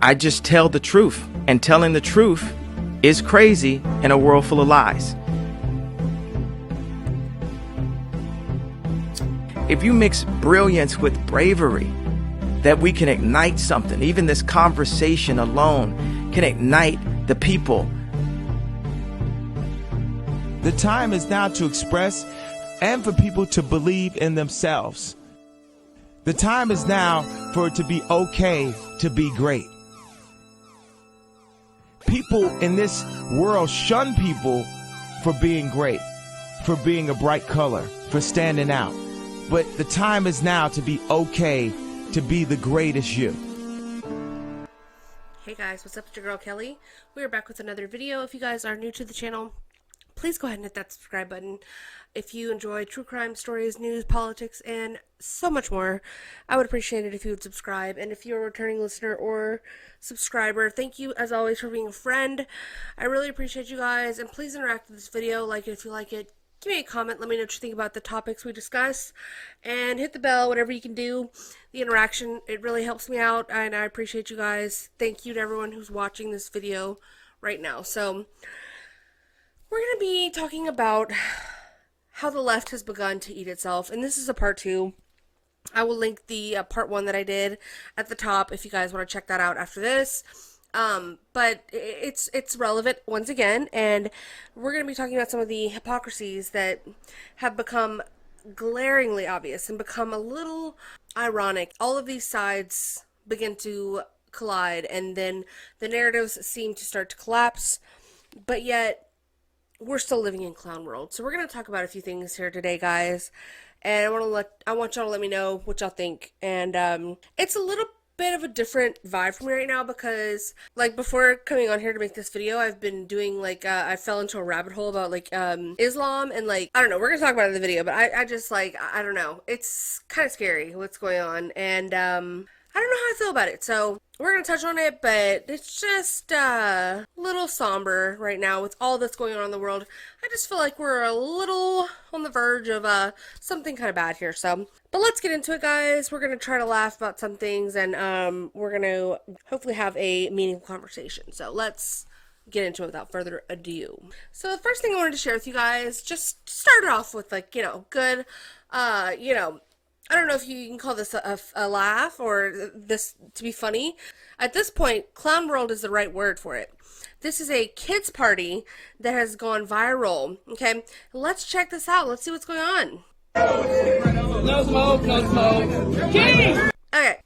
I just tell the truth, and telling the truth is crazy in a world full of lies. If you mix brilliance with bravery, that we can ignite something. Even this conversation alone can ignite the people. The time is now to express and for people to believe in themselves. The time is now for it to be okay to be great. People in this world shun people for being great, for being a bright color, for standing out. But the time is now to be okay to be the greatest you. Hey guys, what's up? It's your girl Kelly. We are back with another video. If you guys are new to the channel, please go ahead and hit that subscribe button. If you enjoy true crime stories, news, politics, and so much more, I would appreciate it if you would subscribe. And if you're a returning listener or subscriber, thank you as always for being a friend. I really appreciate you guys, and please interact with this video. Like it if you like it. Give me a comment, let me know what you think about the topics we discuss, and hit the bell, whatever you can do. The interaction, it really helps me out, and I appreciate you guys. Thank you to everyone who's watching this video right now. So, we're going to be talking about how the left has begun to eat itself, and this is a part 2. I will link the part 1 that I did at the top if you guys want to check that out after this. But it's relevant once again, and we're going to be talking about some of the hypocrisies that have become glaringly obvious and become a little ironic. All of these sides begin to collide, and then the narratives seem to start to collapse, but yet we're still living in clown world. So we're going to talk about a few things here today, guys, and I want y'all to let me know what y'all think. And it's a little bit of a different vibe for me right now because, like, before coming on here to make this video, I've been doing, like, I fell into a rabbit hole about, like, Islam, and, like, I don't know, we're gonna talk about it in the video, but I just, like, I don't know, it's kind of scary what's going on, and I don't know how I feel about it. So we're gonna touch on it, but it's just a little somber right now with all that's going on in the world. I just feel like we're a little on the verge of something kind of bad here. So, but let's get into it, guys. We're gonna try to laugh about some things, and we're gonna hopefully have a meaningful conversation. So let's get into it without further ado. So the first thing I wanted to share with you guys, just start it off with, like, good, I don't know if you can call this a laugh or this to be funny. At this point, clown world is the right word for it. This is a kids party that has gone viral. Okay, let's check this out. Let's see what's going on. No smoke, no smoke. King! Okay.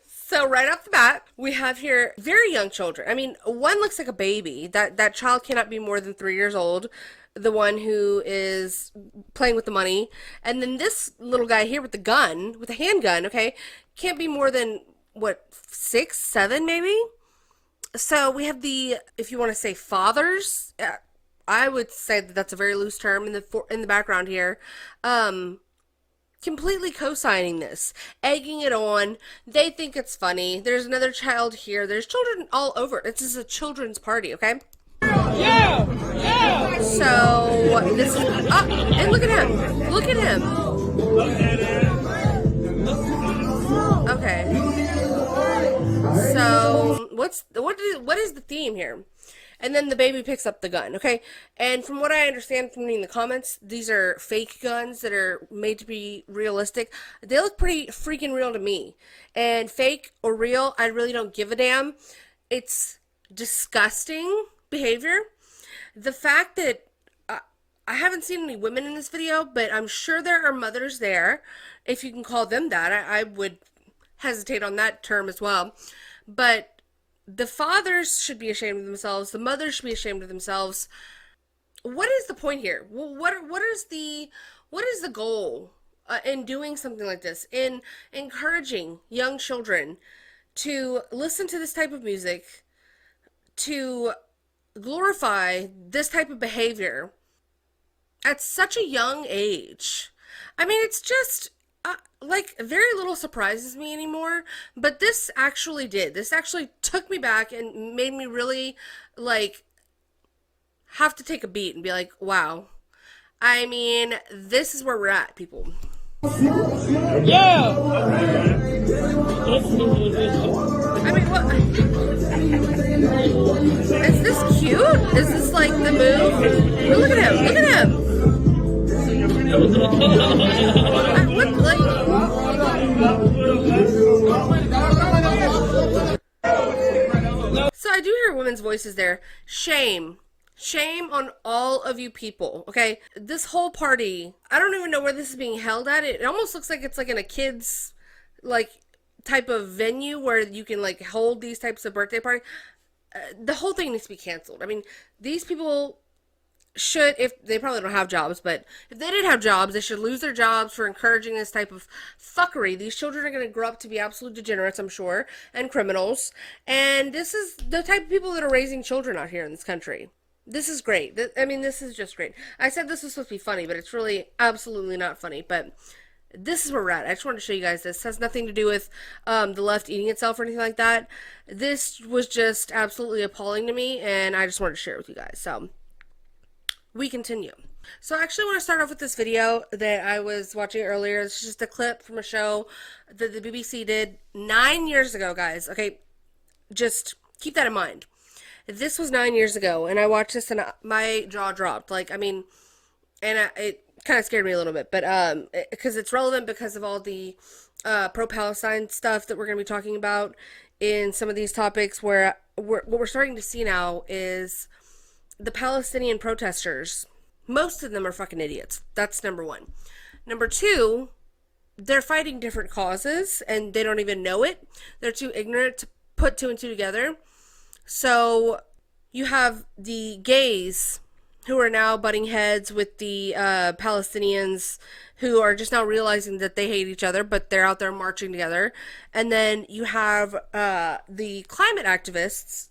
So right off the bat, we have here very young children. I mean, one looks like a baby. That child cannot be more than 3 years old. The one who is playing with the money. And then this little guy here with the gun, with a handgun, okay, can't be more than, what, 6, 7 maybe? So we have the, if you want to say fathers, I would say that that's a very loose term in the background here. Completely co-signing this, egging it on. They think it's funny. There's another child here. There's children all over. This is a children's party, okay? Yeah! Yeah! So, this is, and look at him. Look at him. Okay. So, what is the theme here? And then the baby picks up the gun, okay? And from what I understand from reading the comments, these are fake guns that are made to be realistic. They look pretty freaking real to me. And fake or real, I really don't give a damn. It's disgusting behavior. The fact that I haven't seen any women in this video, but I'm sure there are mothers there, if you can call them that. I would hesitate on that term as well. But the fathers should be ashamed of themselves. The mothers should be ashamed of themselves. What is the point here? What is the goal in doing something like this? In encouraging young children to listen to this type of music, to glorify this type of behavior at such a young age. I mean, it's just like, very little surprises me anymore, but this actually did. This actually took me back and made me really, like, have to take a beat and be like, wow. I mean, this is where we're at, people. Yeah! I mean, what? Is this like the move? Oh, look at him! Look at him! What, like... So I do hear women's voices there. Shame. Shame on all of you people, okay? This whole party, I don't even know where this is being held at. It almost looks like it's like in a kid's, like, type of venue where you can, like, hold these types of birthday parties. The whole thing needs to be canceled. I mean, these people should, if they probably don't have jobs, but if they did have jobs, they should lose their jobs for encouraging this type of fuckery. These children are going to grow up to be absolute degenerates, I'm sure, and criminals. And this is the type of people that are raising children out here in this country. This is great. I mean, this is just great. I said this was supposed to be funny, but it's really absolutely not funny. But this is where we're at. I just wanted to show you guys this. It has nothing to do with the left eating itself or anything like that. This was just absolutely appalling to me, and I just wanted to share it with you guys. So, we continue. So I actually want to start off with this video that I was watching earlier. It's just a clip from a show that the BBC did 9 years ago, guys. Okay, just keep that in mind. This was 9 years ago, and I watched this and my jaw dropped. Like, I mean, and it kind of scared me a little bit, but because it's relevant because of all the pro-Palestine stuff that we're going to be talking about in some of these topics, where what we're starting to see now is the Palestinian protesters, most of them are fucking idiots. That's number one. Number two, they're fighting different causes, and they don't even know it. They're too ignorant to put two and two together. So you have the gays who are now butting heads with the Palestinians, who are just now realizing that they hate each other, but they're out there marching together. And then you have the climate activists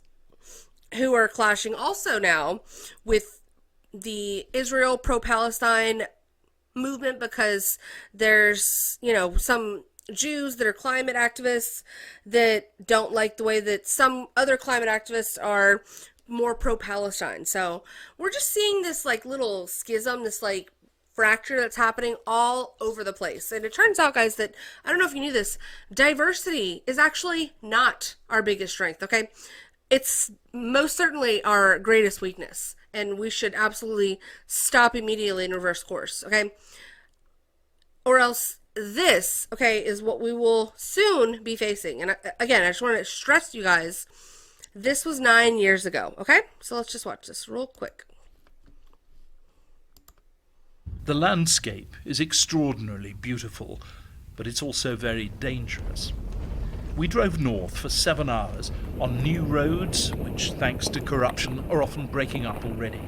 who are clashing also now with the Israel pro-Palestine movement, because there's, you know, some Jews that are climate activists that don't like the way that some other climate activists are more pro-Palestine. So we're just seeing this like little schism, this like fracture that's happening all over the place. And it turns out, guys, that, I don't know if you knew this, diversity is actually not our biggest strength, okay? It's most certainly our greatest weakness, and we should absolutely stop immediately and reverse course, okay? Or else this, okay, is what we will soon be facing. And again, I just want to stress to you guys, this was 9 years ago, okay? So let's just watch this real quick. The landscape is extraordinarily beautiful, but it's also very dangerous. We drove north for 7 hours on new roads, which, thanks to corruption, are often breaking up already.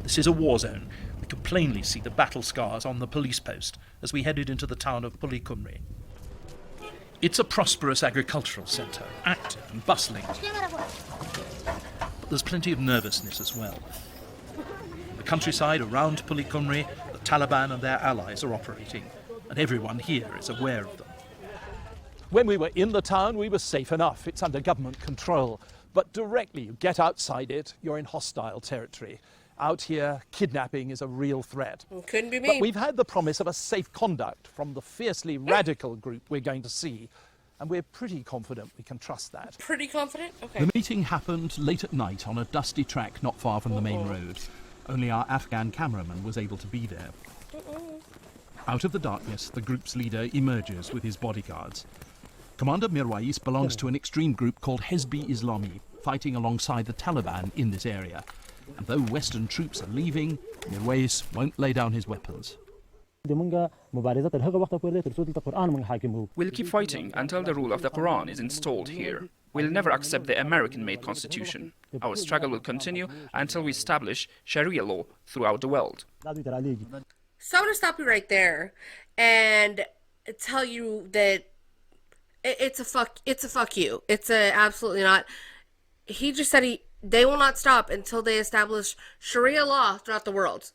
This is a war zone. We could plainly see the battle scars on the police post as we headed into the town of Polycumri. It's a prosperous agricultural centre, active and bustling. But there's plenty of nervousness as well. In the countryside around Polycumri, the Taliban and their allies are operating, and everyone here is aware of them. When we were in the town, we were safe enough. It's under government control. But directly you get outside it, you're in hostile territory. Out here, kidnapping is a real threat. Couldn't be me. But we've had the promise of a safe conduct from the fiercely radical group we're going to see, and we're pretty confident we can trust that. Pretty confident? Okay. The meeting happened late at night on a dusty track not far from the main road. Only our Afghan cameraman was able to be there. Out of the darkness, the group's leader emerges with his bodyguards. Commander Mirwais belongs to an extreme group called Hezbi Islami, fighting alongside the Taliban in this area. And though Western troops are leaving, Mirwais won't lay down his weapons. We'll keep fighting until the rule of the Quran is installed here. We'll never accept the American-made constitution. Our struggle will continue until we establish Sharia law throughout the world. So I'm going to stop you right there and tell you that it's a fuck you. It's a absolutely not. He just said they will not stop until they establish Sharia law throughout the world.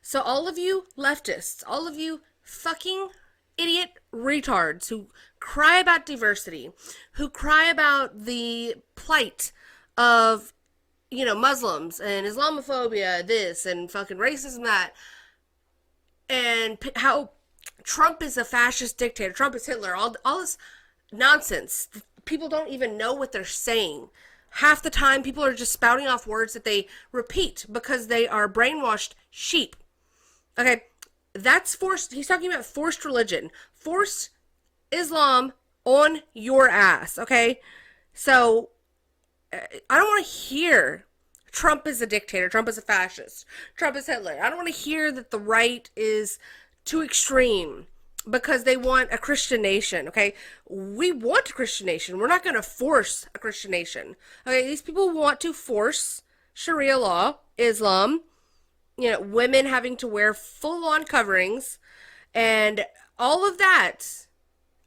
So all of you leftists, all of you fucking idiot retards who cry about diversity, who cry about the plight of, you know, Muslims and Islamophobia, this, and fucking racism, that, and how Trump is a fascist dictator, Trump is Hitler, all this nonsense. People don't even know what they're saying. half the time people are just spouting off words that they repeat because they are brainwashed sheep. Okay, that's forced. He's talking about forced religion. Force Islam on your ass, okay? So, I don't want to hear Trump is a dictator, Trump is a fascist, Trump is Hitler. I don't want to hear that the right is too extreme because they want a Christian nation, okay? We want a Christian nation. We're not going to force a Christian nation. Okay, these people want to force Sharia law, Islam, you know, women having to wear full-on coverings, and all of that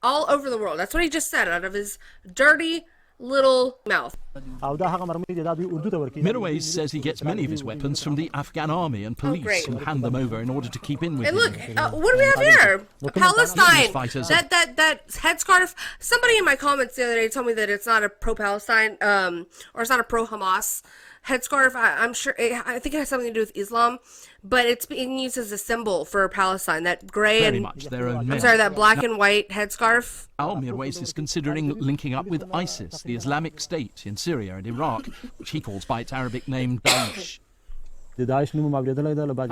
all over the world. That's what he just said out of his dirty little mouth. Mirwais says he gets many of his weapons from the Afghan army and police, who hand them over in order to keep in with And him. look, what do we have here? Palestine. That headscarf. Somebody in my comments the other day told me that it's not a pro-Palestine, or it's not a pro-Hamas headscarf. I'm sure. I think it has something to do with Islam, but it's being used as a symbol for Palestine. That gray Very and much their own I'm men. sorry, that black and white headscarf. Now Mirwais is considering linking up with ISIS, the Islamic State in Syria and Iraq, which he calls by its Arabic name Daesh. I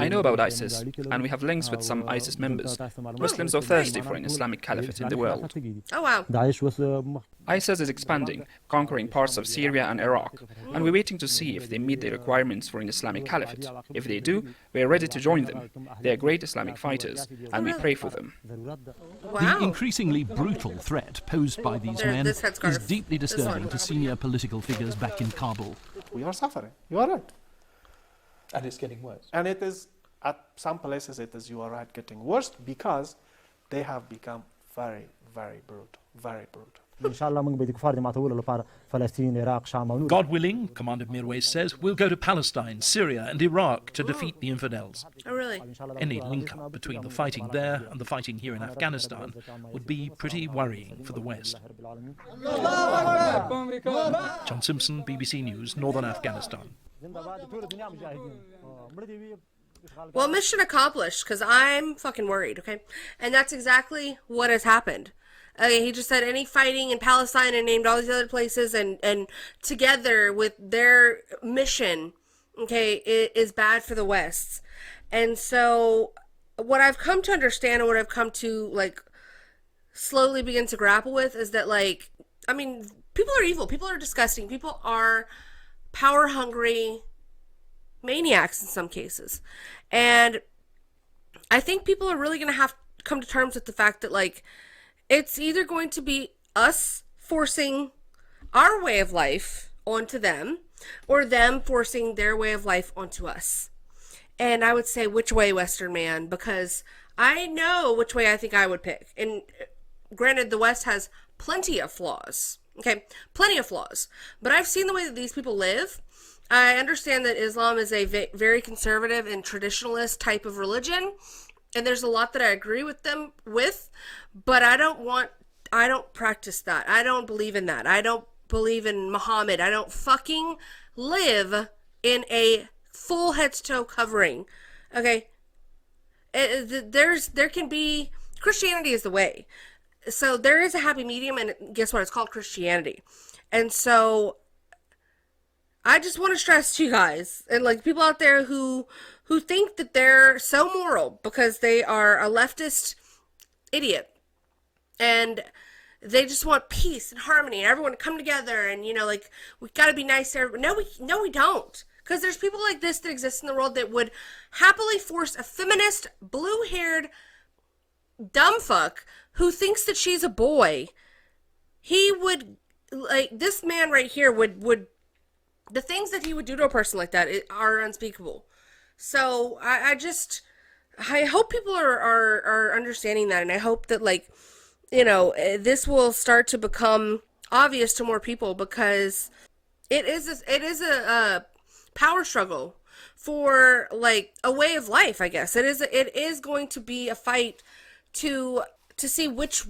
know about ISIS, and we have links with some ISIS members. Muslims are thirsty for an Islamic caliphate in the world. Oh wow. ISIS is expanding, conquering parts of Syria and Iraq, and we're waiting to see if they meet the requirements for an Islamic caliphate. If they do, we are ready to join them. They are great Islamic fighters, and we pray for them. Wow. The increasingly brutal threat posed by these men this headscarf. is deeply This disturbing one. to senior political figures back in Kabul. We are suffering. You are right. And it's getting worse. And it is, at some places, it is, you are right, getting worse because they have become very, very brutal. Very brutal. God willing, Commander Mirwais says, we'll go to Palestine, Syria and Iraq to defeat the infidels. Oh really? Any link-up between the fighting there and the fighting here in Afghanistan would be pretty worrying for the West. John Simpson, BBC News, Northern Afghanistan. Well, mission accomplished, because I'm fucking worried, okay? And that's exactly what has happened. He just said any fighting in Palestine and named all these other places, and together with their mission, okay, it is bad for the West. And so what I've come to understand and what I've come to, like, slowly begin to grapple with is that, like, I mean, people are evil. People are disgusting. People are power-hungry maniacs in some cases. And I think people are really going to have to come to terms with the fact that, like, it's either going to be us forcing our way of life onto them or them forcing their way of life onto us. And I would say, which way, Western man? Because I know which way I think I would pick. And granted, the West has plenty of flaws. Okay, plenty of flaws. But I've seen the way that these people live. I understand that Islam is a very conservative and traditionalist type of religion, and there's a lot that I agree with them with, but I don't practice that. I don't believe in that. I don't believe in Muhammad. I don't fucking live in a full head to toe covering. Okay? There can be, Christianity is the way. So there is a happy medium, and guess what? It's called Christianity. And so I just want to stress to you guys, and like people out there who think that they're so moral because they are a leftist idiot, and they just want peace and harmony and everyone to come together, and, you know, like, we got to be nice to everybody. No, we don't. Because there's people like this that exist in the world that would happily force a feminist, blue-haired dumb fuck who thinks that she's a boy. He would, like, this man right here would the things that he would do to a person like that are unspeakable. So I hope people are understanding that, and I hope that, like, you know, this will start to become obvious to more people, because it is a power struggle for, like, a way of life. I guess it is going to be a fight to see which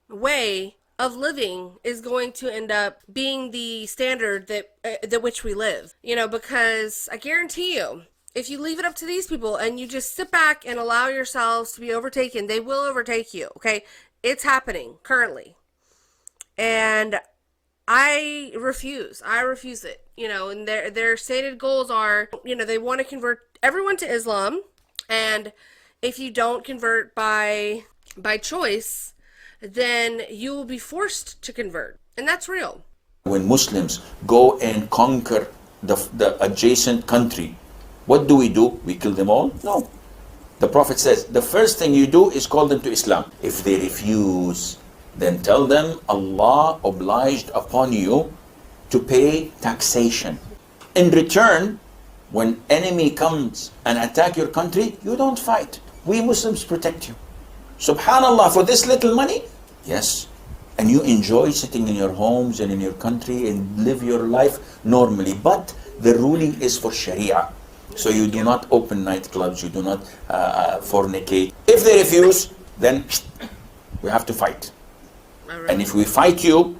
way of living is going to end up being the standard that which we live. You know, because I guarantee you, if you leave it up to these people and you just sit back and allow yourselves to be overtaken, they will overtake you, okay? It's happening currently. And I refuse. I refuse it. You know, and their stated goals are, you know, they want to convert everyone to Islam, and if you don't convert by choice, then you will be forced to convert. And that's real. When Muslims go and conquer the adjacent country, what do? We kill them all? No. The Prophet says, the first thing you do is call them to Islam. If they refuse, then tell them Allah obliged upon you to pay taxation. In return, when enemy comes and attack your country, you don't fight. We Muslims protect you. Subhanallah, for this little money? Yes. And you enjoy sitting in your homes and in your country and live your life normally. But the ruling is for Sharia. So you do not open nightclubs, you do not fornicate. If they refuse, then we have to fight. And if we fight you,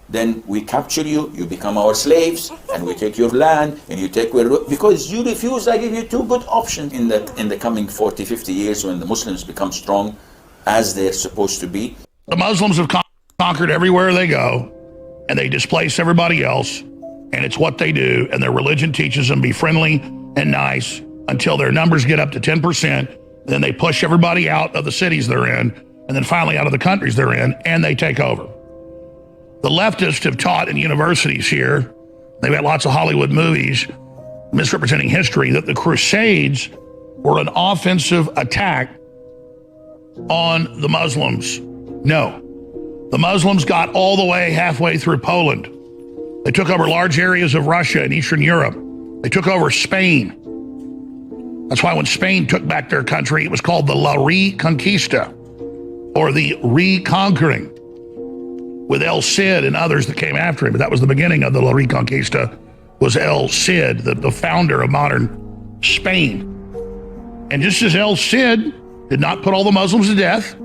then we capture you, you become our slaves, and we take your land, and you take because you refuse. I give you two good options in the coming 40, 50 years when the Muslims become strong as they're supposed to be. The Muslims have conquered everywhere they go, and they displace everybody else, and it's what they do, and their religion teaches them be friendly and nice until their numbers get up to 10%, then they push everybody out of the cities they're in, and then finally out of the countries they're in, and they take over. The leftists have taught in universities here, they've had lots of Hollywood movies misrepresenting history, that the Crusades were an offensive attack on the Muslims. No. The Muslims got all the way halfway through Poland. They took over large areas of Russia and Eastern Europe. They took over Spain. That's why when Spain took back their country, it was called the La Reconquista, or the reconquering, with El Cid and others that came after him. But that was the beginning of the La Reconquista, was El Cid, the founder of modern Spain. And just as El Cid did not put all the Muslims to death,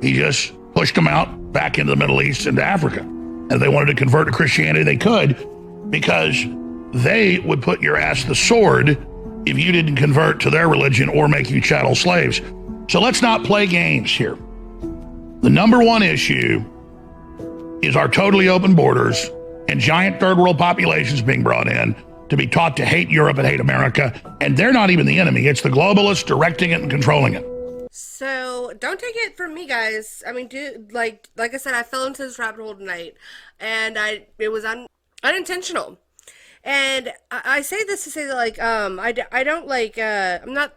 he just pushed them out back into the Middle East, into Africa. And if they wanted to convert to Christianity, they could, because they would put your ass to the sword if you didn't convert to their religion or make you chattel slaves. So let's not play games here. The number one issue is our totally open borders and giant third world populations being brought in to be taught to hate Europe and hate America. And they're not even the enemy. It's the globalists directing it and controlling it. So don't take it from me, guys. I mean, dude, like I said, I fell into this rabbit hole tonight, and it was unintentional. And I say this to say that, like, I don't like, I'm not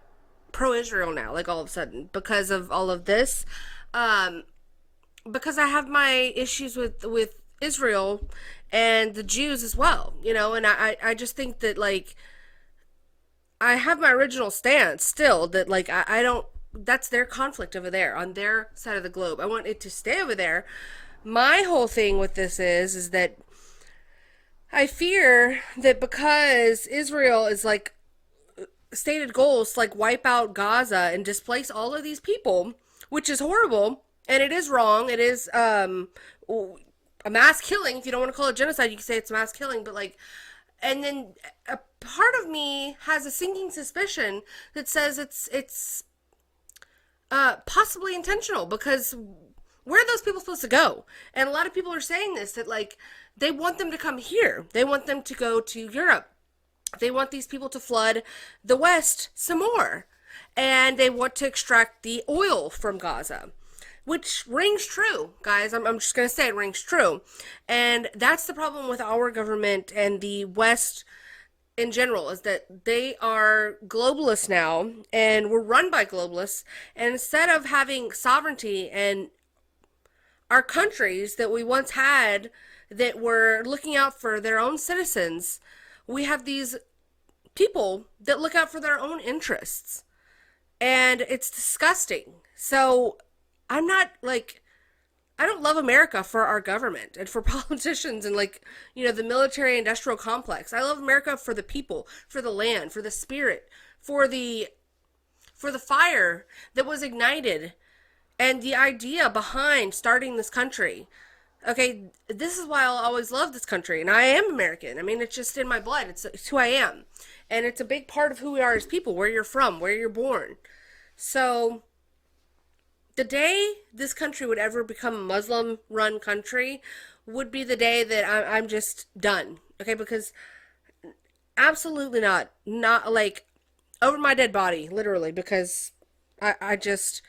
pro-Israel now, like, all of a sudden, because of all of this. Because I have my issues with Israel and the Jews as well, you know, and I just think that, like, I have my original stance still, that, like, I don't, that's their conflict over there on their side of the globe. I want it to stay over there. My whole thing with this is that I fear that because Israel is, like, stated goals to, like, wipe out Gaza and displace all of these people, which is horrible, and it is wrong. It is a mass killing. If you don't want to call it genocide, you can say it's mass killing, but, like, and then a part of me has a sinking suspicion that says it's possibly intentional, because where are those people supposed to go? And a lot of people are saying this, that, like, they want them to come here. They want them to go to Europe. They want these people to flood the West some more. And they want to extract the oil from Gaza, which rings true, guys. I'm just going to say it rings true. And that's the problem with our government and the West in general, is that they are globalists now, and we're run by globalists. And instead of having sovereignty and our countries that we once had that were looking out for their own citizens, we have these people that look out for their own interests. And it's disgusting. So I'm not, like, I don't love America for our government and for politicians and, like, you know, the military industrial complex. I love America for the people, for the land, for the spirit, for the fire that was ignited and the idea behind starting this country. Okay, this is why I'll always love this country, and I am American. I mean, it's just in my blood. It's who I am. And it's a big part of who we are as people, where you're from, where you're born. So the day this country would ever become a Muslim-run country would be the day that I'm just done. Okay, because absolutely not. Not like over my dead body, literally, because I just,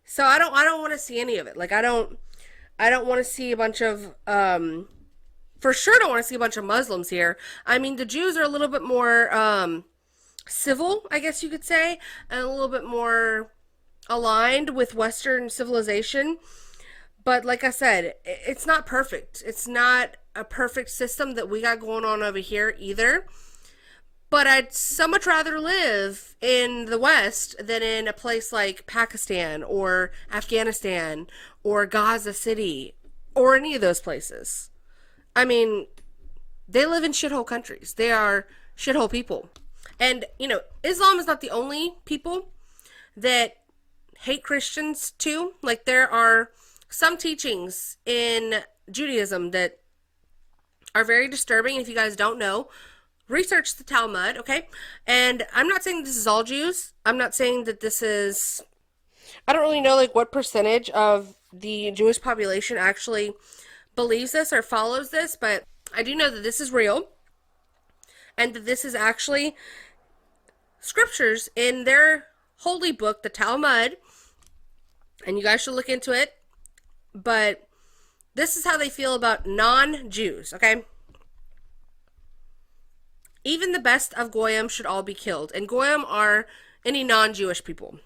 so I don't want to see any of it. Like, I don't want to see a bunch of, for sure don't want to see a bunch of Muslims here. I mean, the Jews are a little bit more, civil, I guess you could say, and a little bit more aligned with Western civilization. But like I said, it's not perfect. It's not a perfect system that we got going on over here either. But I'd so much rather live in the West than in a place like Pakistan or Afghanistan or Gaza City or any of those places. I mean, they live in shithole countries. They are shithole people. And, you know, Islam is not the only people that hate Christians too. Like, there are some teachings in Judaism that are very disturbing. If you guys don't know, research the Talmud, okay? And I'm not saying this is all Jews. I'm not saying that this is, I don't really know like what percentage of the Jewish population actually believes this or follows this, but I do know that this is real and that this is actually scriptures in their holy book, the Talmud, and you guys should look into it. But this is how they feel about non-Jews, okay? Even the best of Goyim should all be killed, and Goyim are any non-Jewish people.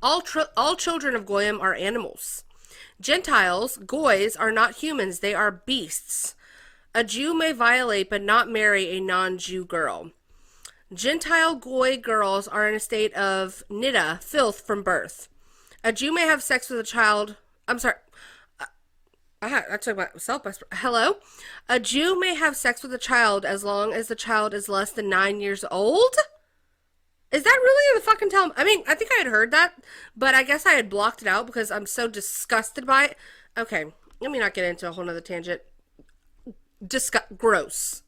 All children of Goyim are animals. Gentiles, Goys, are not humans, they are beasts. A Jew may violate but not marry a non-Jew girl. Gentile Goy girls are in a state of niddah, filth, from birth. A Jew may have sex with a child. I'm sorry. I took myself by. Hello? A Jew may have sex with a child as long as the child is less than 9 years old? Is that really in the fucking Talmud? I mean, I think I had heard that, but I guess I had blocked it out because I'm so disgusted by it. Okay, let me not get into a whole nother tangent. Gross.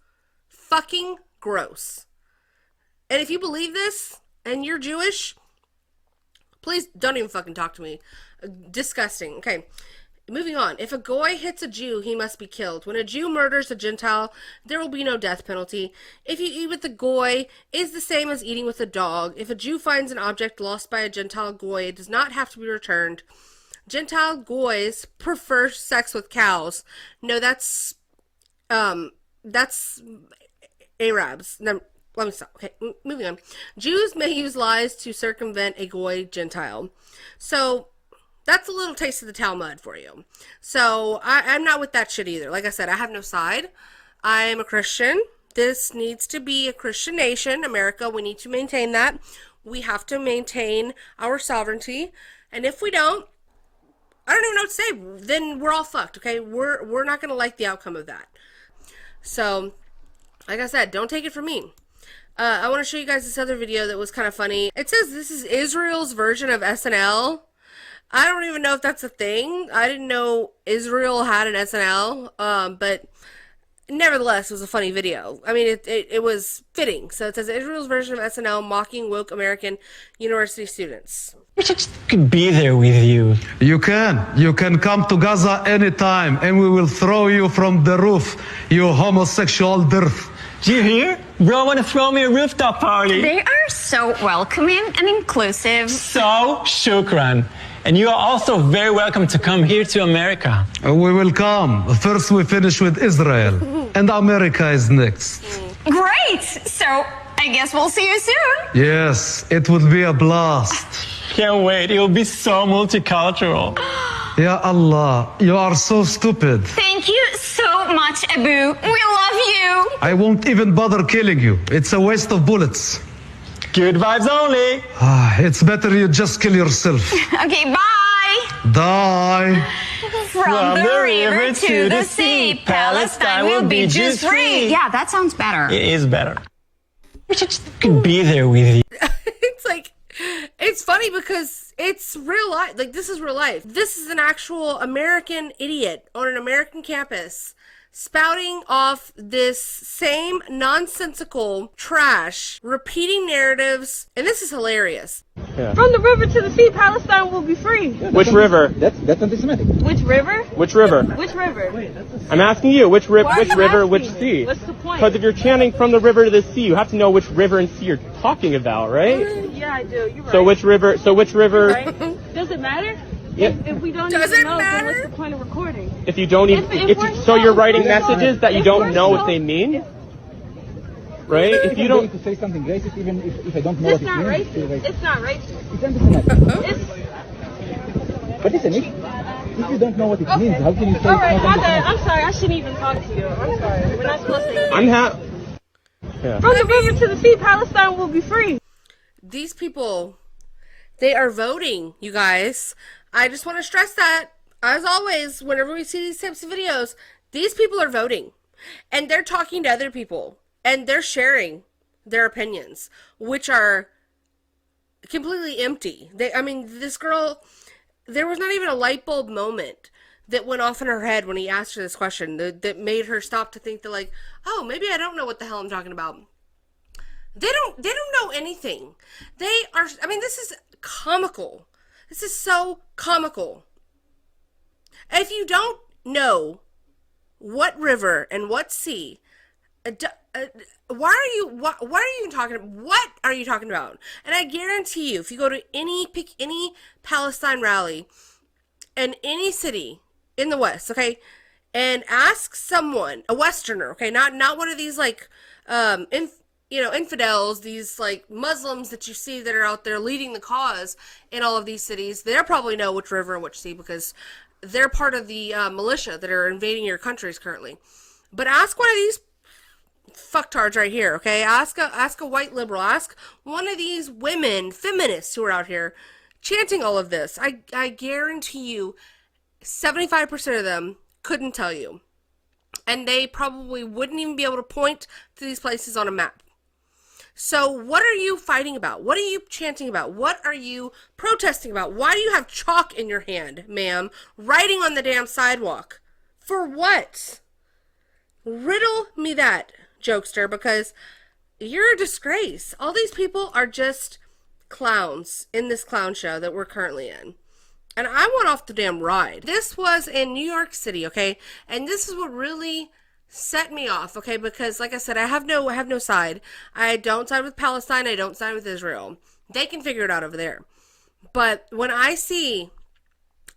Fucking gross. And if you believe this, and you're Jewish, please don't even fucking talk to me. Disgusting. Okay, moving on. If a Goy hits a Jew, he must be killed. When a Jew murders a Gentile, there will be no death penalty. If you eat with a Goy, it's the same as eating with a dog. If a Jew finds an object lost by a Gentile Goy, it does not have to be returned. Gentile Goys prefer sex with cows. No, that's Arabs. No, let me stop. Okay, moving on. Jews may use lies to circumvent a Goy Gentile. So, that's a little taste of the Talmud for you. So, I'm not with that shit either. Like I said, I have no side. I am a Christian. This needs to be a Christian nation. America, we need to maintain that. We have to maintain our sovereignty. And if we don't, I don't even know what to say. Then we're all fucked, okay? We're not going to like the outcome of that. So, like I said, don't take it from me. I want to show you guys this other video that was kind of funny. It says this is Israel's version of SNL. I don't even know if that's a thing. I didn't know Israel had an SNL, but nevertheless, it was a funny video. I mean, it was fitting. So it says Israel's version of SNL mocking woke American university students. I just could be there with you. You can come to Gaza anytime and we will throw you from the roof, you homosexual dearth. Do you hear? Bro want to throw me a rooftop party. They are so welcoming and inclusive. So shukran. And you are also very welcome to come here to America. We will come. First we finish with Israel. And America is next. Great! So, I guess we'll see you soon. Yes, it will be a blast. Can't wait. It will be so multicultural. Ya Allah, you are so stupid. Thank you so much, Abu. We love you. I won't even bother killing you. It's a waste of bullets. Good vibes only. It's better you just kill yourself. Okay, bye. Die. From the river to the sea, Palestine will be Jews free. Yeah, that sounds better. It is better. I just could be there with you. It's like, it's funny because it's real life. Like, this is real life. This is an actual American idiot on an American campus spouting off this same nonsensical trash, repeating narratives, and this is hilarious. Yeah. From the river to the sea, Palestine will be free. Which river? That's anti-Semitic. Which river? Which river? Which river? I'm asking you, which river, which sea? What's the point? Because if you're chanting from the river to the sea, you have to know which river and sea you're talking about, right? Yeah, I do. You're right. So which river? Right. Does it matter? Yeah. If we don't even know, then what's the point of recording? If you don't even, so you're writing messages that you don't know what they mean, right? If you don't to say something racist, even if I don't know what it means, it's not racist. It's anti-Semitic. But listen, if you don't know what it means, how can you say? All right, my bad. I'm sorry. I shouldn't even talk to you. I'm sorry. We're not supposed to. Yeah. From the river to the sea, Palestine will be free. These people, they are voting, you guys. I just want to stress that, as always, whenever we see these types of videos, these people are voting. And they're talking to other people. And they're sharing their opinions, which are completely empty. This girl, there was not even a light bulb moment that went off in her head when he asked her this question that made her stop to think that, like, oh, maybe I don't know what the hell I'm talking about. They don't know anything. They are, this is comical. This is so comical. If you don't know what river and what sea, why are you talking? What are you talking about? And I guarantee you, if you go to pick any Palestine rally in any city in the West, okay, and ask someone, a Westerner, okay, not one of these like infidels, these like Muslims that you see that are out there leading the cause in all of these cities, they'll probably know which river and which sea because they're part of the militia that are invading your countries currently. But ask one of these fucktards right here, okay? Ask a white liberal. Ask one of these women, feminists who are out here chanting all of this. I guarantee you 75% of them couldn't tell you. And they probably wouldn't even be able to point to these places on a map. So what are you fighting about? What are you chanting about? What are you protesting about? Why do you have chalk in your hand, ma'am, writing on the damn sidewalk? For what? Riddle me that, jokester, because you're a disgrace. All these people are just clowns in this clown show that we're currently in. And I went off the damn ride. This was in New York City, okay? And this is what really set me off, okay? Because like I said, I have no side. I don't side with Palestine. I don't side with Israel. They can figure it out over there. But when I see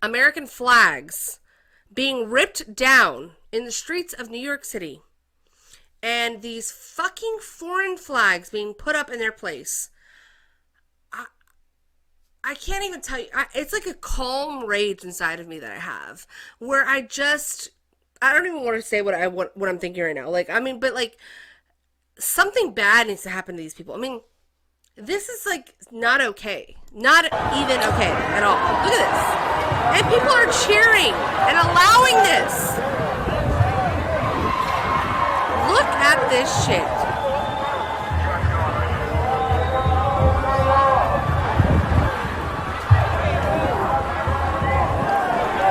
American flags being ripped down in the streets of New York City and these fucking foreign flags being put up in their place, I can't even tell you. It's like a calm rage inside of me that I have, where I don't even want to say what I'm thinking right now. But something bad needs to happen to these people. This is not okay. Not even okay at all. Look at this. And people are cheering and allowing this. Look at this shit.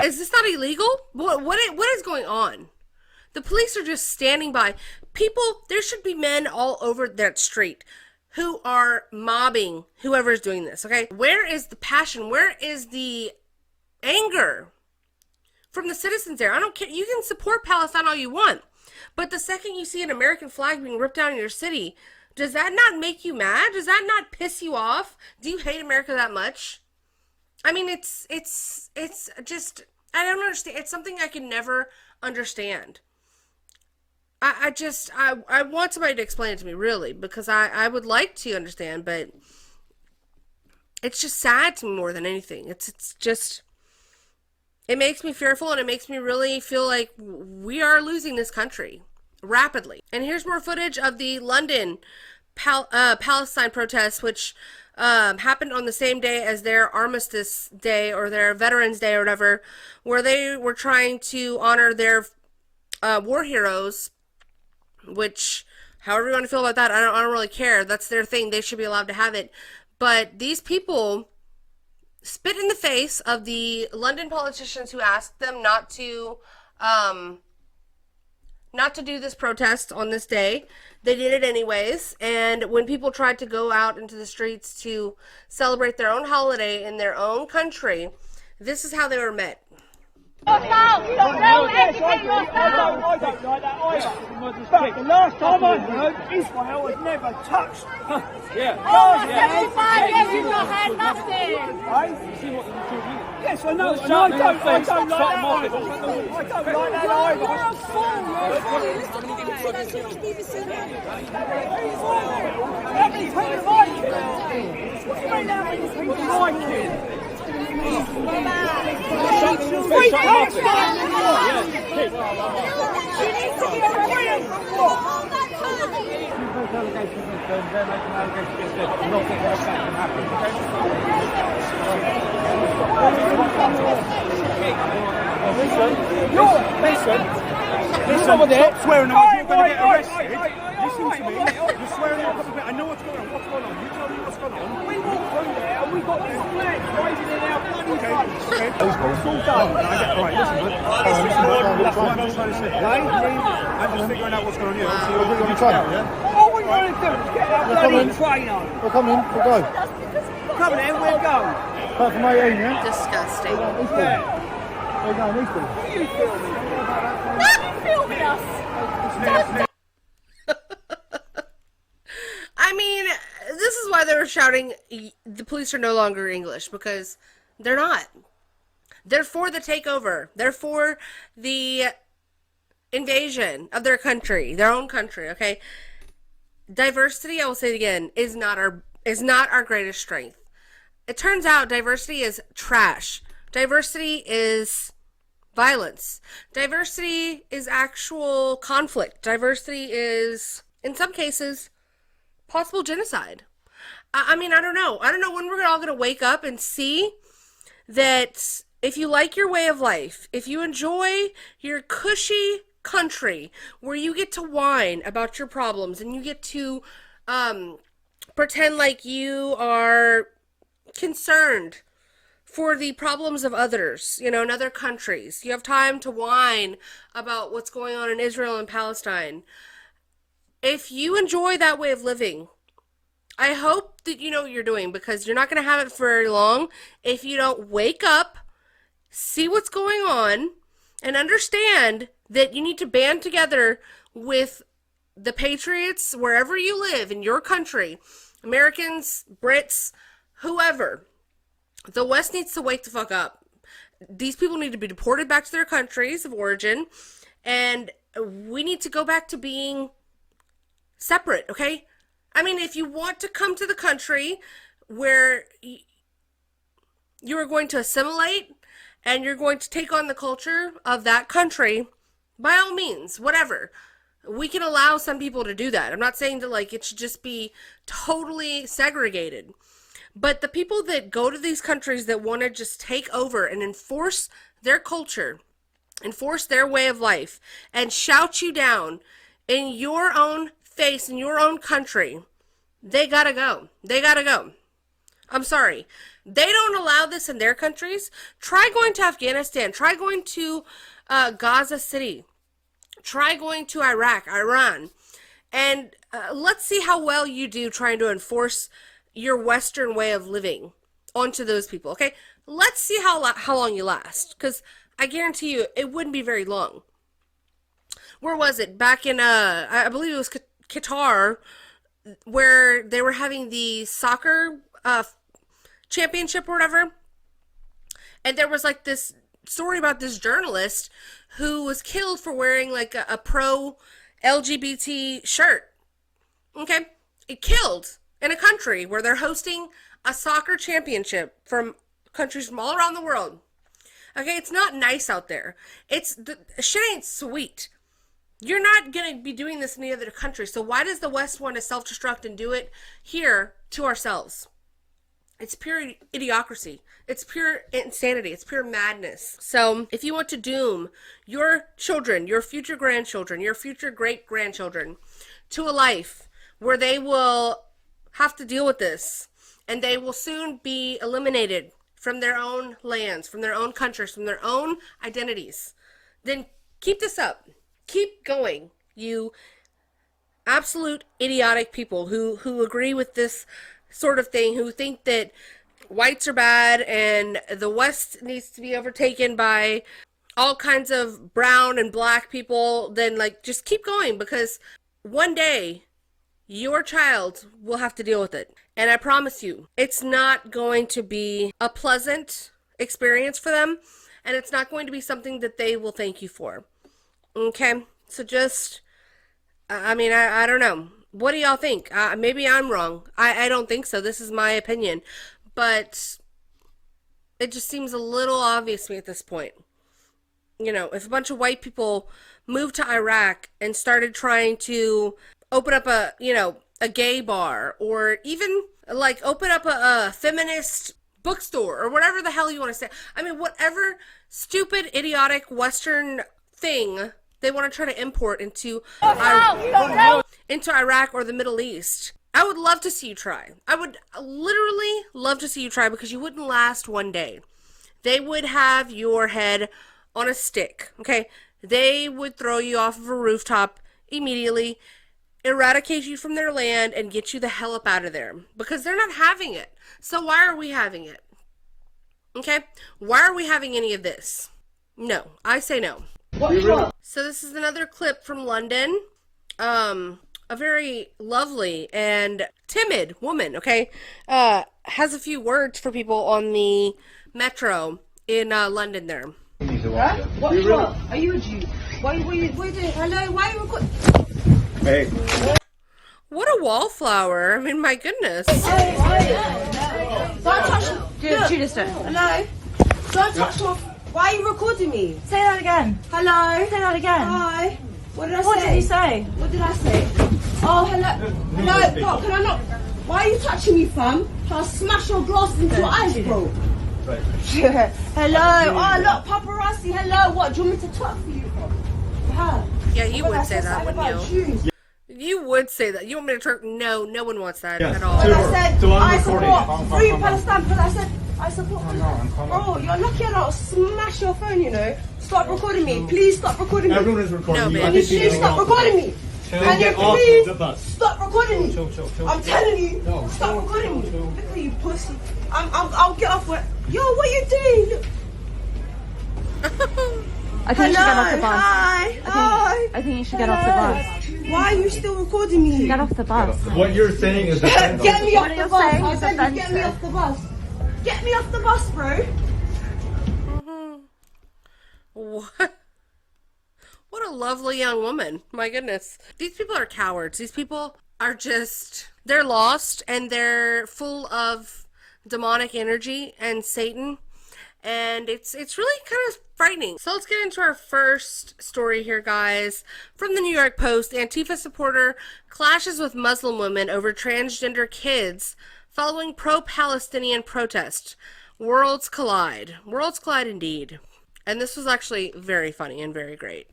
Is this not illegal? What is going on? The police are just standing by. There should be men all over that street who are mobbing whoever is doing this, okay? Where is the passion? Where is the anger from the citizens there? I don't care. You can support Palestine all you want, but the second you see an American flag being ripped down in your city, does that not make you mad? Does that not piss you off? Do you hate America that much? It's just, I don't understand. It's something I can never understand. I want somebody to explain it to me, really, because I would like to understand, but it's just sad to me more than anything. It's just, it makes me fearful, and it makes me really feel like we are losing this country rapidly. And here's more footage of the London Palestine protests, which happened on the same day as their Armistice Day or their Veterans Day or whatever, where they were trying to honor their war heroes, which, however you want to feel about that, I don't really care. That's their thing. They should be allowed to have it. But these people spit in the face of the London politicians who asked them not to not to do this protest on this day. They did it anyways, and when people tried to go out into the streets to celebrate their own holiday in their own country, this is how they were met. I don't like that either. But the last time I heard, Israel was never touched. Yeah. You've not heard nothing. Yes, I know. And I don't like that either. I don't like that How many people like it? Explain how many people like it. Free Palestine! She needs to be free from what? Listen over there. Stop swearing on me. You're going to get arrested. Listen to me. You're swearing on me. I know what's going on. What's going on? You tell me what's going on. We walked through there and we got this flag waving in our bloody face. Okay. It's all done. Right, listen, bud. That's what I'm trying to say. I'm just figuring out what's going on here. Obviously, you're going to try now, yeah? All we want to do is get our bloody train on. We'll come in. We'll go. Come in, we'll go. Apart from 18, yeah? Disgusting. Yeah. We're going Eastbourne. You feel me? Filming us. I mean, this is why they were shouting, the police are no longer English, because they're not. They're for the takeover. They're for the invasion of their country, their own country, okay? Diversity, I will say it again, is not our greatest strength. It turns out diversity is trash. Diversity is violence. Diversity is actual conflict. Diversity is, in some cases, possible genocide. I mean, I don't know. I don't know when we're all going to wake up and see that if you like your way of life, if you enjoy your cushy country where you get to whine about your problems and you get to pretend like you are concerned for the problems of others, you know, in other countries. You have time to whine about what's going on in Israel and Palestine. If you enjoy that way of living, I hope that you know what you're doing, because you're not going to have it for very long if you don't wake up, see what's going on, and understand that you need to band together with the patriots wherever you live in your country, Americans, Brits, whoever. The West needs to wake the fuck up. These people need to be deported back to their countries of origin, and we need to go back to being separate, okay? I mean, if you want to come to the country where you are going to assimilate and you're going to take on the culture of that country, by all means, whatever. We can allow some people to do that. I'm not saying that, like, it should just be totally segregated. But the people that go to these countries that want to just take over and enforce their culture, enforce their way of life, and shout you down in your own face, in your own country, they gotta go. They gotta go. I'm sorry. They don't allow this in their countries. Try going to Afghanistan. Try going to Gaza City. Try going to Iraq, Iran. And let's see how well you do trying to enforce your Western way of living onto those people, okay? Let's see how long you last, because I guarantee you it wouldn't be very long. Where was it? Back in, I believe it was Qatar, where they were having the soccer championship or whatever, and there was like this story about this journalist who was killed for wearing like a pro LGBT shirt. Okay? It killed in a country where they're hosting a soccer championship from countries from all around the world. Okay, it's not nice out there. Shit ain't sweet. You're not going to be doing this in any other country. So why does the West want to self-destruct and do it here to ourselves? It's pure idiocracy. It's pure insanity. It's pure madness. So if you want to doom your children, your future grandchildren, your future great-grandchildren to a life where they will have to deal with this, and they will soon be eliminated from their own lands, from their own countries, from their own identities, then keep this up. keep going, you absolute idiotic people who agree with this sort of thing, who think that whites are bad and the West needs to be overtaken by all kinds of brown and black people. Then, like, just keep going, because one day your child will have to deal with it. And I promise you, it's not going to be a pleasant experience for them, and it's not going to be something that they will thank you for. Okay? So just, I mean, I don't know. What do y'all think? Maybe I'm wrong. I don't think so. This is my opinion. But it just seems a little obvious to me at this point. You know, if a bunch of white people moved to Iraq and started trying to open up a gay bar, or even like open up a feminist bookstore, or whatever the hell you want to say. I mean, whatever stupid, idiotic Western thing they want to try to import into Iraq or the Middle East. I would love to see you try. I would literally love to see you try, because you wouldn't last one day. They would have your head on a stick, okay? They would throw you off of a rooftop immediately, eradicate you from their land, and get you the hell up out of there, because they're not having it. So why are we having it? Okay? Why are we having any of this? No. I say no. So this is another clip from London. A very lovely and timid woman, okay, has a few words for people on the metro in London there. Huh? What do you want? Are you a Jew? What are you doing? Hello, why are you recording? Hey. What a wallflower. I mean, my goodness. Don't touch me. Hello? Don't touch my... Why are you recording me? Say that again. Hello? Say that again. Hi. What did I say? What did you say? What did I say? Oh, hello. Hello, what? Can I not... Why are you touching me, fam? Can I smash your glass into your eyes, bro? Right. Hello. Oh, look, paparazzi. Hello. What? Do you want me to twerk for you? Huh? Yeah, you would say that, wouldn't you? You would say that. You want me to twerk? No, no one wants that at all. But I said, I support free Palestine, because I said, I support Palestine. Bro, you're lucky I don't smash your phone, you know. Stop recording me. Please stop recording me. Everyone is recording you. Can you please stop recording me? Can you please stop recording me? I'm telling you, stop recording me. Look at you, pussy. I'll get off work. Yo, what are you doing? I think you should get off the bus. Hi. I think you should get off the bus. Why are you still recording me? Get off the bus. What you're saying is Get me off the bus. I said offensive. get me off the bus. Get me off the bus, bro. What? What a lovely young woman. My goodness. These people are cowards. These people are just, they're lost, and they're full of demonic energy and Satan. And it's really kind of frightening. So let's get into our first story here, guys. From the New York Post, Antifa supporter clashes with Muslim women over transgender kids following pro-Palestinian protest. Worlds collide. Worlds collide indeed. And this was actually very funny and very great.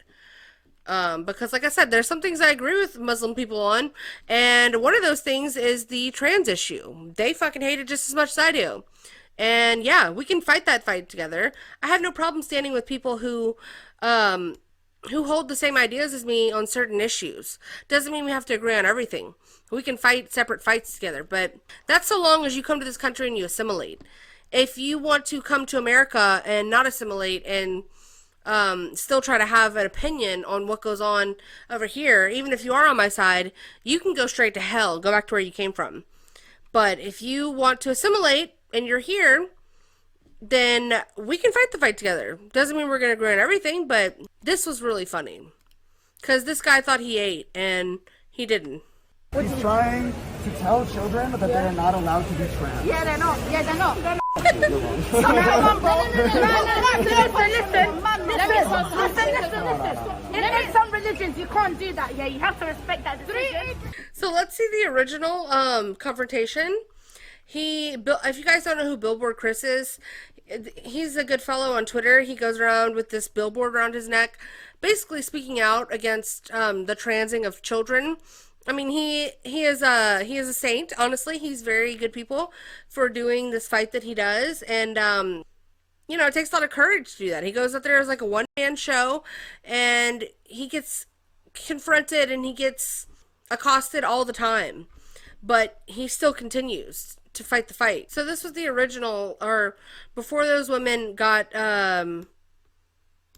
Because like I said, there's some things I agree with Muslim people on. And one of those things is the trans issue. They fucking hate it just as much as I do. And yeah, we can fight that fight together. I have no problem standing with people who hold the same ideas as me on certain issues. Doesn't mean we have to agree on everything. We can fight separate fights together, but that's so long as you come to this country and you assimilate. If you want to come to America and not assimilate and still try to have an opinion on what goes on over here, even if you are on my side, you can go straight to hell. Go back to where you came from. But if you want to assimilate and you're here, then we can fight the fight together. Doesn't mean we're going to agree on everything, but this was really funny. Because this guy thought he ate, and he didn't. He's trying to tell children that they're not allowed to be trans. Yeah, they're not. Yeah, they're not. They're not. In some religions, you can't do that. Yeah, you have to respect that decision. So let's see the original confrontation. If you guys don't know who Billboard Chris is, he's a good fellow on Twitter. He goes around with this billboard around his neck, basically speaking out against the transing of children. I mean, he is a saint. Honestly, he's very good people for doing this fight that he does, and you know, it takes a lot of courage to do that. He goes out there as like a one-man show, and he gets confronted and he gets accosted all the time, but he still continues to fight the fight. So this was the original, or before those women got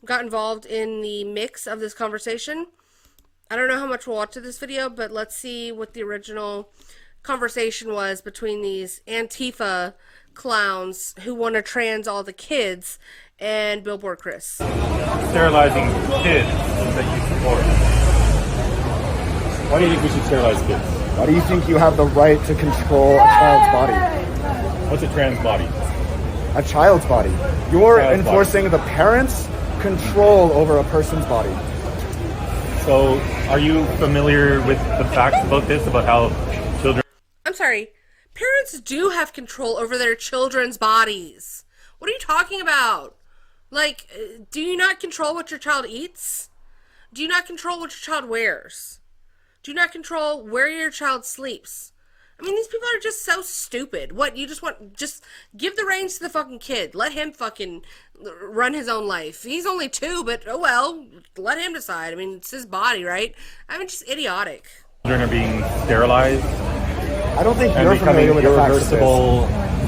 involved in the mix of this conversation. I don't know how much we'll watch of this video, but let's see what the original conversation was between these Antifa clowns who want to trans all the kids and Billboard Chris. Sterilizing kids that you support. Why do you think we should sterilize kids? Why do you think you have the right to control a child's body? What's a trans body? A child's body. You're enforcing the parents' control over a person's body. So, are you familiar with the facts about this, about how children... I'm sorry. Parents do have control over their children's bodies. What are you talking about? Like, do you not control what your child eats? Do you not control what your child wears? Do you not control where your child sleeps? I mean, these people are just so stupid. What, you just give the reins to the fucking kid. Let him fucking run his own life. He's only 2, but oh well, let him decide. I mean, it's his body, right? I mean, just idiotic. Children are being sterilized. I don't think you're familiar with the facts of this.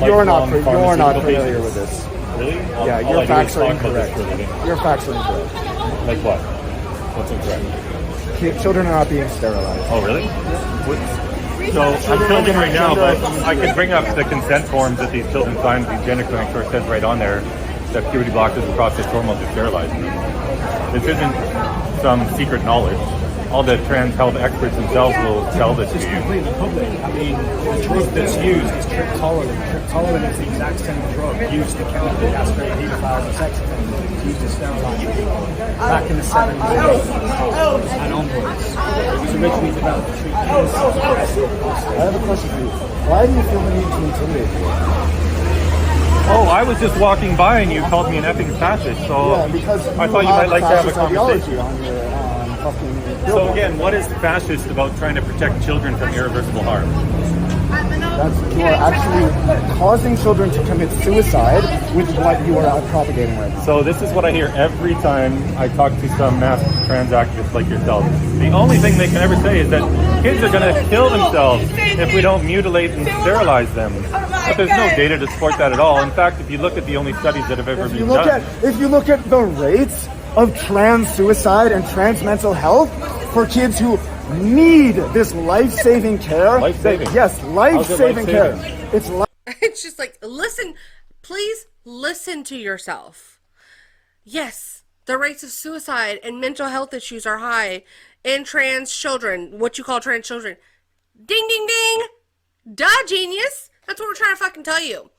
You're not familiar with this. Really? Yeah, your facts are incorrect. Your facts are incorrect. Like what? What's incorrect? Children are not being sterilized. Oh, really? So I'm filming right now, but I can bring up the consent forms that these children sign at these gender clinics, where it says right on there that puberty blockers and processed hormones are sterilizing them. This isn't some secret knowledge. All the trans health experts themselves will tell this to you. It's completely public. I mean, the drug that's used is triptolin. Triptolin is the exact same drug used to chemically castrate pedophiles and sex offenders. It's used to sterilize people back in the 70s and onwards. It was originally developed to treat cancer. I have a question for you. Why do you feel the need to intimidate me? Oh, I was just walking by and you called me an effing fascist, so yeah, because I thought you might like to have a conversation. On your, so again, what is fascist about trying to protect children from irreversible harm? You are actually causing children to commit suicide with what you are propagating right now. So this is what I hear every time I talk to some masked trans activists like yourself. The only thing they can ever say is that kids are going to kill themselves if we don't mutilate and sterilize them. But there's no data to support that at all. In fact, if you look at the only studies that have ever been done... If you look at the rates of trans suicide and trans mental health for kids who need this life-saving care. Life-saving? Yes, life-saving care. It's just like, listen, please listen to yourself. Yes, the rates of suicide and mental health issues are high in trans children, what you call trans children. Ding, ding, ding. Duh, genius. That's what we're trying to fucking tell you.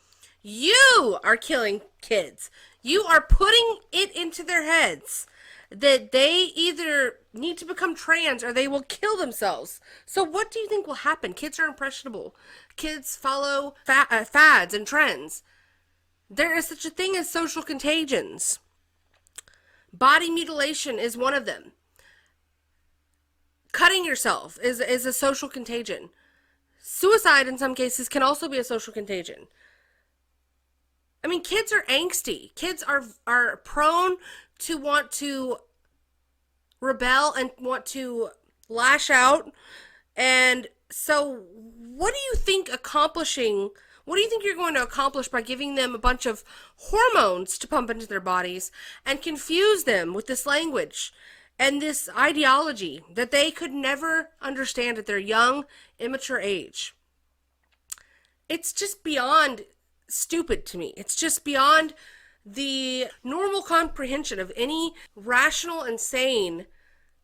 You are killing kids. You are putting it into their heads that they either need to become trans or they will kill themselves. So what do you think will happen? Kids are impressionable. Kids follow fads and trends. There is such a thing as social contagions. Body mutilation is one of them. Cutting yourself is a social contagion. Suicide in some cases can also be a social contagion. I mean, kids are angsty. Kids are prone to want to rebel and want to lash out. And so what do you think you're going to accomplish by giving them a bunch of hormones to pump into their bodies and confuse them with this language and this ideology that they could never understand at their young, immature age? It's just beyond stupid to me. It's just beyond the normal comprehension of any rational and sane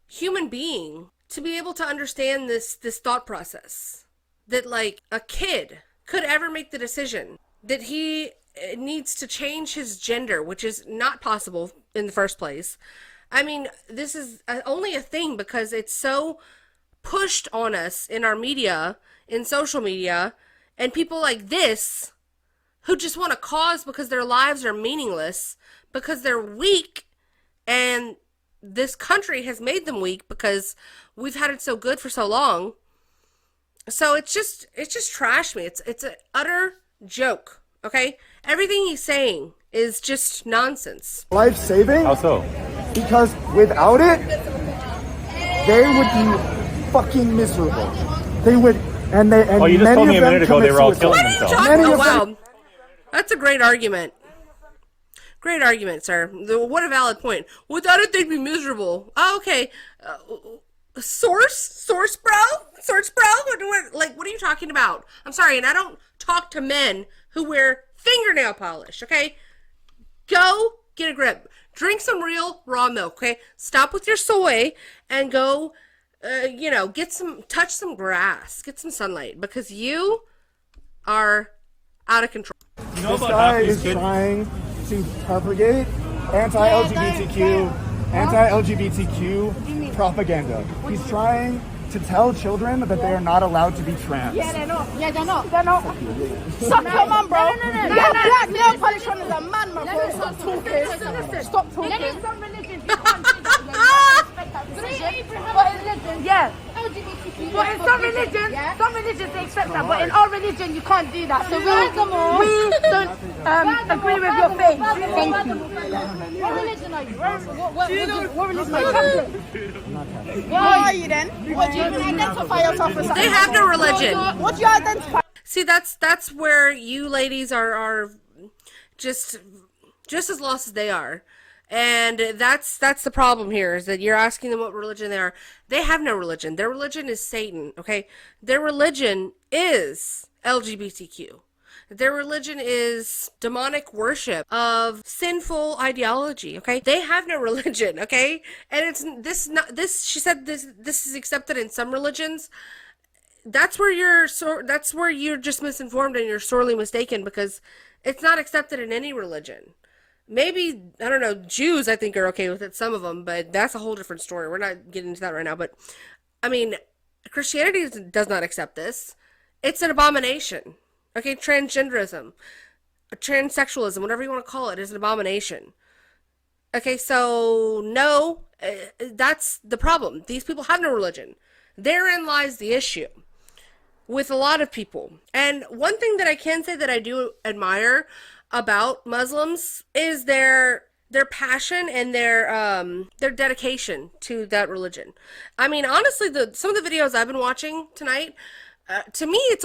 human being to be able to understand this thought process. That like a kid could ever make the decision that he needs to change his gender, which is not possible in the first place. I mean, this is only a thing because it's so pushed on us in our media, in social media, and people like this who just want to cause because their lives are meaningless, because they're weak, and this country has made them weak because we've had it so good for so long. So it's just trash me. It's an utter joke, okay? Everything he's saying is just nonsense. Life-saving? How so? Because without it, they would be fucking miserable. They would, and Oh, you just many told me of a them minute ago they commit were all suicide. killing What are you themselves. talking Many about? of them- Wow. That's a great argument. Great argument, sir. What a valid point. Without it, they'd be miserable. Oh, okay. Source, bro? What are you talking about? I'm sorry, and I don't talk to men who wear fingernail polish, okay? Go get a grip. Drink some real raw milk, okay? Stop with your soy and go, touch some grass, get some sunlight, because you are out of control. This guy is trying to propagate anti-LGBTQ propaganda. He's trying to tell children that they are not allowed to be trans. Yeah, they're not. Yeah, they're not. They're not. Suck your mum, bro. No. Black nail polish on is a man, my bro. Stop talking. Stop talking. Some religions you can't do that. But in religion, yeah. But in some religions they accept that. But in our religion you can't do that. So we don't agree with your faith. Thank you. What religion are you? What religion are you? Catholic. What are you then? What do you identify yourself as? They have no religion. What do you identify? See, that's where you ladies are just as lost as they are. And that's the problem here, is that you're asking them what religion they are. They have no religion. Their religion is Satan, okay? Their religion is LGBTQ. Their religion is demonic worship of sinful ideology, okay? They have no religion, okay? And she said this is accepted in some religions. That's where you're just misinformed and you're sorely mistaken, because it's not accepted in any religion. Maybe, I don't know, Jews I think are okay with it, some of them, but that's a whole different story. We're not getting into that right now, but I mean, Christianity does not accept this. It's an abomination. Okay, transgenderism, transsexualism, whatever you want to call it, is an abomination. Okay, so no, that's the problem. These people have no religion. Therein lies the issue with a lot of people. And one thing that I can say that I do admire about Muslims is their passion and their dedication to that religion. I mean, honestly, some of the videos I've been watching tonight, to me, it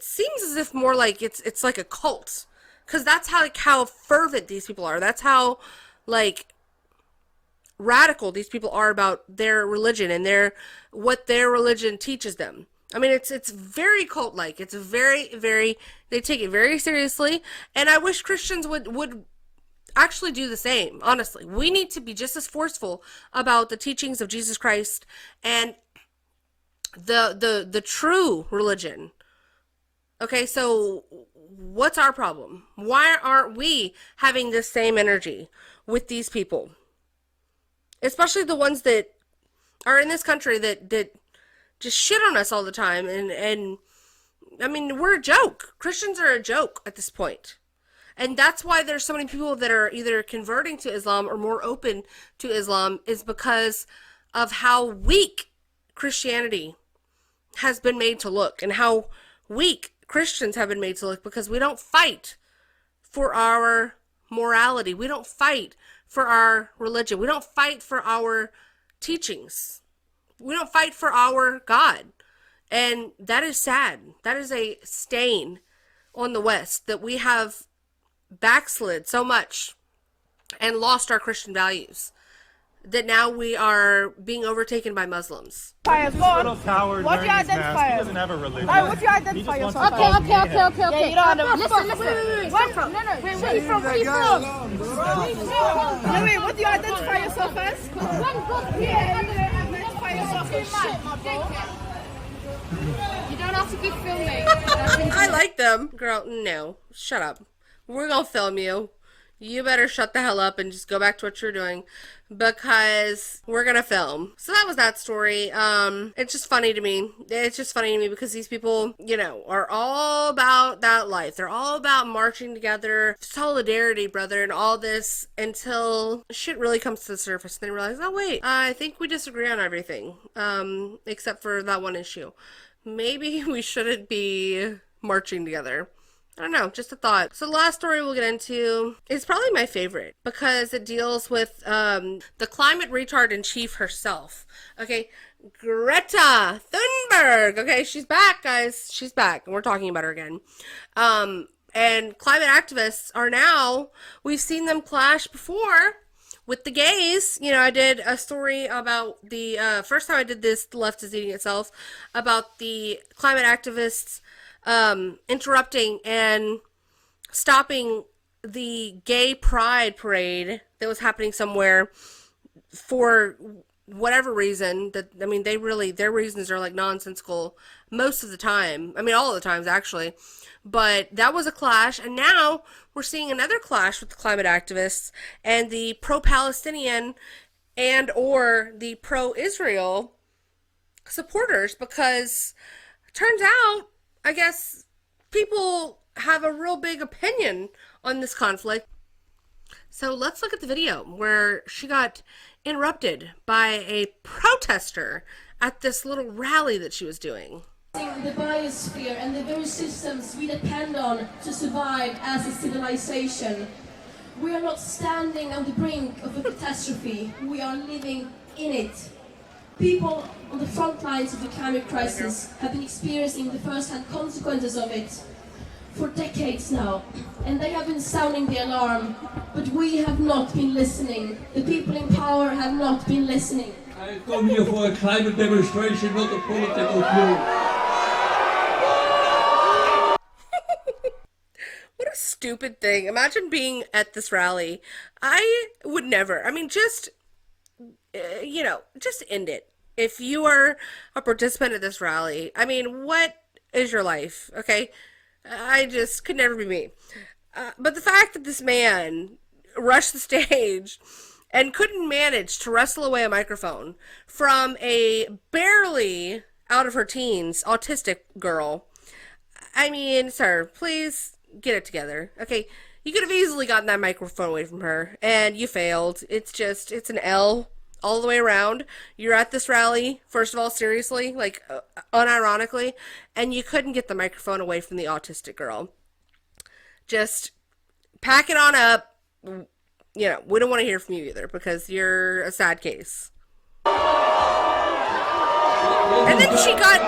seems as if more like it's like a cult, because that's how fervent these people are. That's how radical these people are about their religion and what their religion teaches them. I mean, it's very cult-like. It's very, very, they take it very seriously, and I wish Christians would actually do the same, honestly. We need to be just as forceful about the teachings of Jesus Christ and the true religion. Okay, so what's our problem? Why aren't we having this same energy with these people? Especially the ones that are in this country that just shit on us all the time, and I mean, we're a joke. Christians are a joke at this point. And that's why there's so many people that are either converting to Islam or more open to Islam, is because of how weak Christianity has been made to look, and how weak Christians have been made to look, because we don't fight for our morality. We don't fight for our religion. We don't fight for our teachings. We don't fight for our God. And that is sad. That is a stain on the West, that we have backslid so much and lost our Christian values, that now we are being overtaken by Muslims. This little coward What do you wearing his mask, identify he as? doesn't have a religion. Alright, what do you He identify just yourself wants as? to call me Okay. him. Yeah, you don't have Listen. Where from? No, where you from? Where you from? No, wait, what do you identify yourself as? Identify yourself as shit, my bro. You don't have to keep filming. I like them. Girl, no. Shut up. We're gonna film you. You better shut the hell up and just go back to what you're doing, because we're gonna film. So that was that story. It's just funny to me. It's just funny to me because these people, are all about that life. They're all about marching together, solidarity, brother, and all this, until shit really comes to the surface and they realize, oh wait, I think we disagree on everything, except for that one issue. Maybe we shouldn't be marching together. I don't know, just a thought. So the last story we'll get into is probably my favorite because it deals with the climate retard in chief herself. Okay, Greta Thunberg. Okay, she's back, guys. She's back, and we're talking about her again. And climate activists are now, we've seen them clash before with the gays. You know, I did a story about the first time I did this, The Left is Eating Itself, about the climate activists interrupting and stopping the gay pride parade that was happening somewhere for whatever reason. That, I mean, they really, their reasons are like nonsensical most of the time. I mean, all of the times actually. But that was a clash, and now we're seeing another clash with the climate activists and the pro-Palestinian and or the pro-Israel supporters, because turns out, I guess, people have a real big opinion on this conflict. So let's look at the video where she got interrupted by a protester at this little rally that she was doing. The biosphere and the very systems we depend on to survive as a civilization. We are not standing on the brink of a catastrophe, we are living in it. People on the front lines of the climate crisis have been experiencing the first-hand consequences of it for decades now, and they have been sounding the alarm, but we have not been listening. The people in power have not been listening. I've come here for a climate demonstration, not a political view. What a stupid thing. Imagine being at this rally. I would never. I mean, just, you know, just end it. If you are a participant at this rally, I mean, what is your life? Okay? I just could never be me. But the fact that this man rushed the stage and couldn't manage to wrestle away a microphone from a barely out of her teens autistic girl. I mean, sir, please get it together. Okay, you could have easily gotten that microphone away from her, and you failed. It's an L all the way around. You're at this rally, first of all, seriously, like, unironically, and you couldn't get the microphone away from the autistic girl. Just pack it on up. You know, we don't want to hear from you either, because you're a sad case. And then she got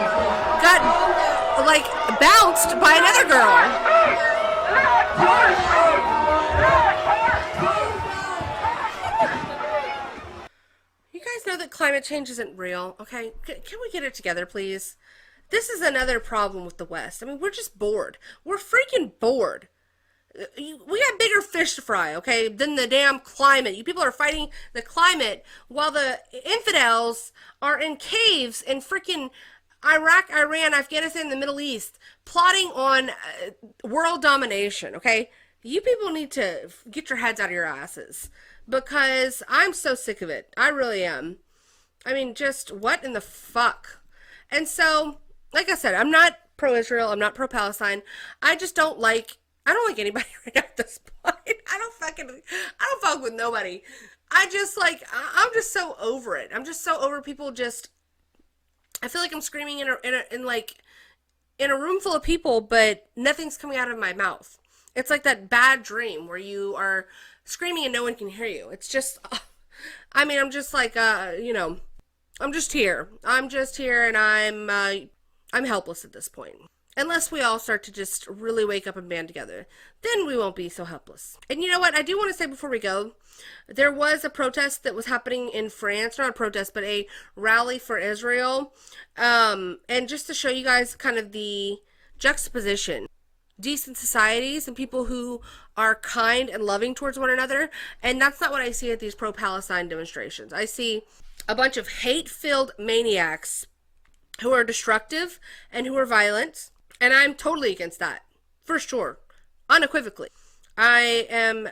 like, bounced by another girl. You guys know that climate change isn't real, okay? Can we get it together, please? This is another problem with the West. I mean, we're just bored. We're freaking bored. We got bigger fish to fry, okay, than the damn climate. You people are fighting the climate while the infidels are in caves in freaking Iraq, Iran, Afghanistan, the Middle East, plotting on world domination, okay? You people need to get your heads out of your asses, because I'm so sick of it. I really am. I mean, just what in the fuck? And so, like I said, I'm not pro-Israel, I'm not pro-Palestine. I don't like anybody right at this point. I don't fuck with nobody. I'm just so over it. I'm just so over people just, I feel like I'm screaming in a room full of people, but nothing's coming out of my mouth. It's like that bad dream where you are screaming and no one can hear you. It's just, I mean, I'm just like, you know, I'm just here. I'm just here, and I'm helpless at this point. Unless we all start to just really wake up and band together, then we won't be so helpless. And you know what? I do want to say before we go, there was a protest that was happening in France, not a protest, but a rally for Israel. And just to show you guys kind of the juxtaposition, decent societies and people who are kind and loving towards one another. And that's not what I see at these pro-Palestine demonstrations. I see a bunch of hate-filled maniacs who are destructive and who are violent. And I'm totally against that, for sure, unequivocally. I am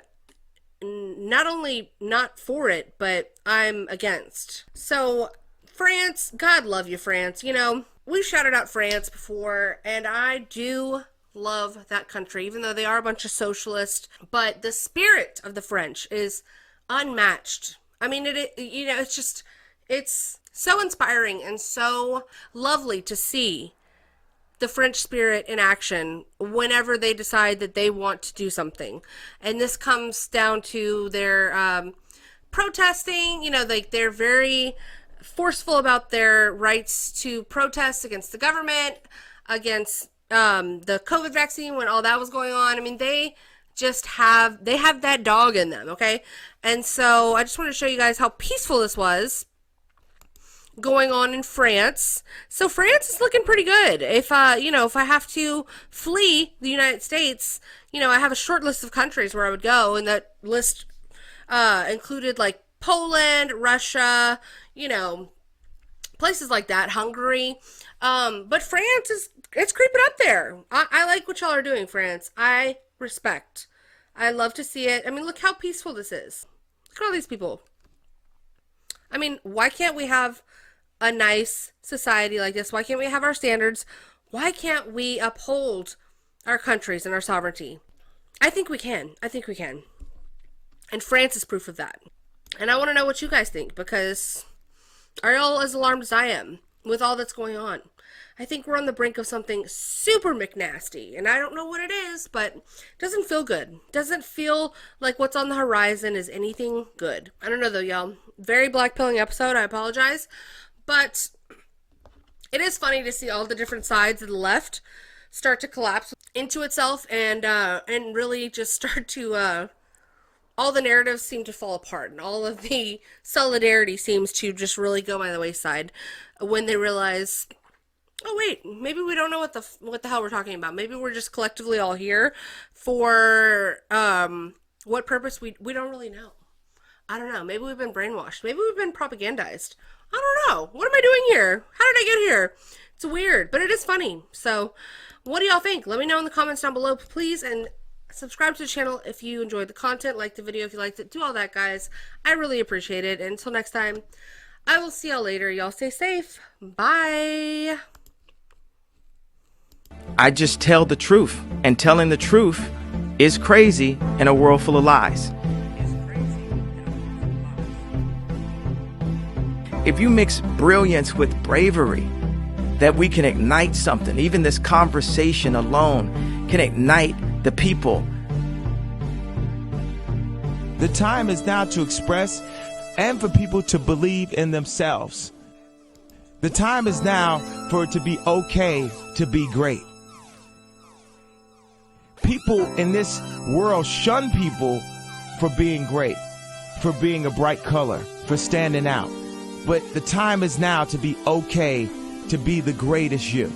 not only not for it, but I'm against. So, France, God love you, France. You know, we shouted out France before, and I do love that country, even though they are a bunch of socialists. But the spirit of the French is unmatched. I mean, you know, it's so inspiring and so lovely to see the French spirit in action whenever they decide that they want to do something. And this comes down to their protesting. You know, like they're very forceful about their rights to protest against the government, against the COVID vaccine when all that was going on. I mean, they have that dog in them, okay? And so I just want to show you guys how peaceful this was going on in France. So France is looking pretty good. If if I have to flee the United States, I have a short list of countries where I would go, and that list included like Poland, Russia, places like that, Hungary. But France it's creeping up there. I like what y'all are doing, France. I respect. I love to see it. I mean, look how peaceful this is. Look at all these people. I mean, why can't we have a nice society like this? Why can't we have our standards? Why can't we uphold our countries and our sovereignty? I think we can. I think we can. And France is proof of that. And I want to know what you guys think, because are y'all as alarmed as I am with all that's going on? I think we're on the brink of something super McNasty, and I don't know what it is, but it doesn't feel good. Doesn't feel like what's on the horizon is anything good. I don't know though, y'all. Very blackpilling episode, I apologize. But it is funny to see all the different sides of the left start to collapse into itself and really just start to, all the narratives seem to fall apart, and all of the solidarity seems to just really go by the wayside when they realize, oh wait, maybe we don't know what the hell we're talking about. Maybe we're just collectively all here for what purpose we don't really know. I don't know. Maybe we've been brainwashed. Maybe we've been propagandized. I don't know. What am I doing here? How did I get here? It's weird, but it is funny. So what do y'all think? Let me know in the comments down below, please, and subscribe to the channel if you enjoyed the content, like the video if you liked it, do all that, guys. I really appreciate it. And until next time, I will see y'all later. Y'all stay safe. Bye. I just tell the truth, and telling the truth is crazy in a world full of lies. If you mix brilliance with bravery, that we can ignite something. Even this conversation alone can ignite the people. The time is now to express and for people to believe in themselves. The time is now for it to be okay to be great. People in this world shun people for being great, for being a bright color, for standing out. But the time is now to be okay to be the greatest you.